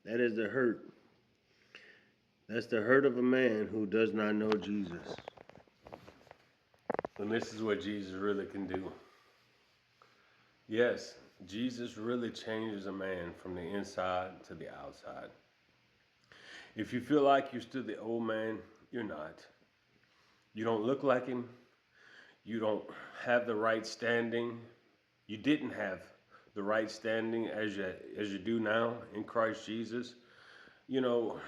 That is the hurt. That's the hurt of a man who does not know Jesus. And this is what Jesus really can do. Yes, Jesus really changes a man from the inside to the outside. If you feel like you're still the old man, you're not. You don't look like him. You don't have the right standing. You didn't have the right standing as you do now in Christ Jesus. You know,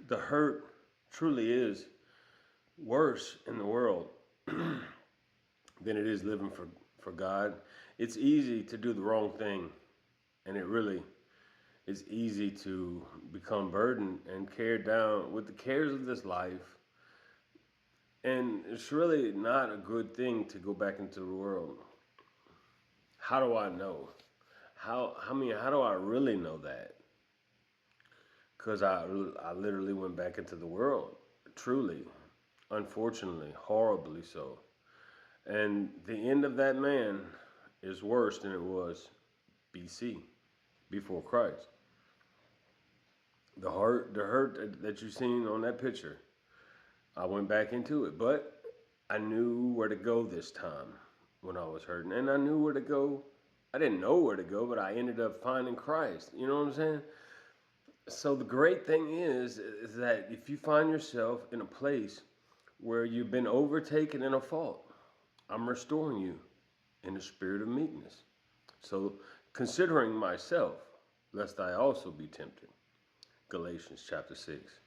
the hurt truly is worse in the world than it is living for God. It's easy to do the wrong thing, and it really is easy to become burdened and carried down with the cares of this life. And it's really not a good thing to go back into the world. How do I know? How do I really know that? Because I literally went back into the world, truly, unfortunately, horribly so. And the end of that man is worse than it was BC, before Christ. The hurt that you've seen on that picture, I went back into it, but I knew where to go this time when I was hurting, and I knew where to go. I didn't know where to go, but I ended up finding Christ. You know what I'm saying? So the great thing is that if you find yourself in a place where you've been overtaken in a fault, I'm restoring you in the spirit of meekness. So considering myself, lest I also be tempted. Galatians chapter 6.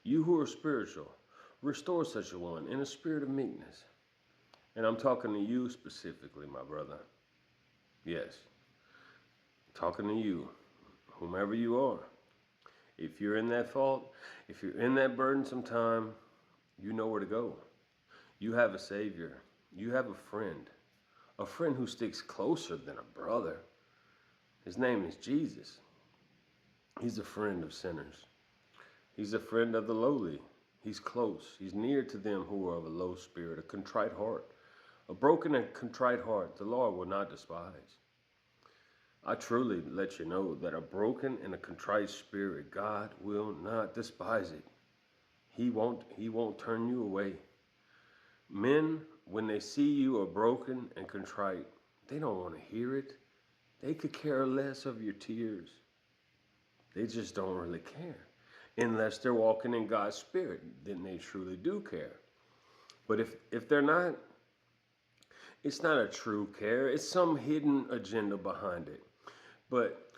You who are spiritual, restore such a one in a spirit of meekness. And I'm talking to you specifically, my brother. Yes, talking to you, whomever you are. If you're in that fault, if you're in that burdensome time, you know where to go. You have a Savior. You have a friend who sticks closer than a brother. His name is Jesus. He's a friend of sinners. He's a friend of the lowly. He's close. He's near to them who are of a low spirit, a contrite heart. A broken and contrite heart, the Lord will not despise. I truly let you know that a broken and a contrite spirit, God will not despise it. He won't turn you away. Men, when they see you are broken and contrite, they don't want to hear it. They could care less of your tears. They just don't really care. Unless they're walking in God's spirit, then they truly do care. But if they're not, it's not a true care. It's some hidden agenda behind it. But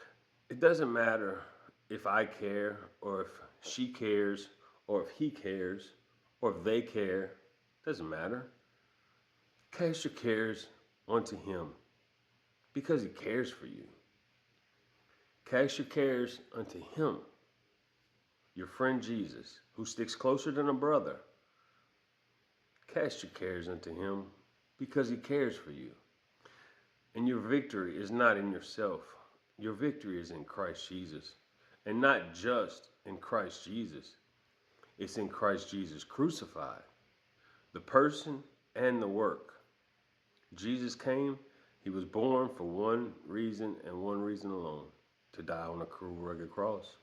it doesn't matter if I care or if she cares or if he cares or if they care. It doesn't matter. Cast your cares onto him because he cares for you. Cast your cares unto him, your friend Jesus, who sticks closer than a brother. Cast your cares unto him because he cares for you. And your victory is not in yourself. Your victory is in Christ Jesus. And not just in Christ Jesus. It's in Christ Jesus crucified. The person and the work. Jesus came, he was born for one reason and one reason alone. To die on a cruel, rugged cross.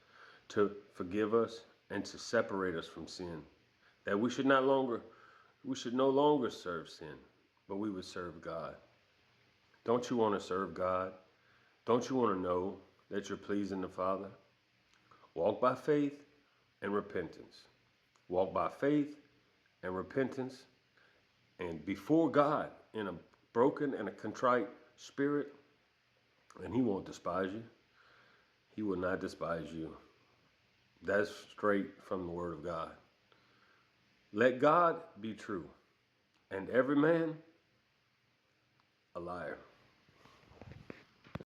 To forgive us and to separate us from sin. That we should no longer serve sin, but we would serve God. Don't you want to serve God? Don't you want to know that you're pleasing the Father? Walk by faith and repentance. Walk by faith and repentance. And before God in a broken and a contrite spirit, and he won't despise you. He will not despise you. That's straight from the Word of God. Let God be true, and every man a liar.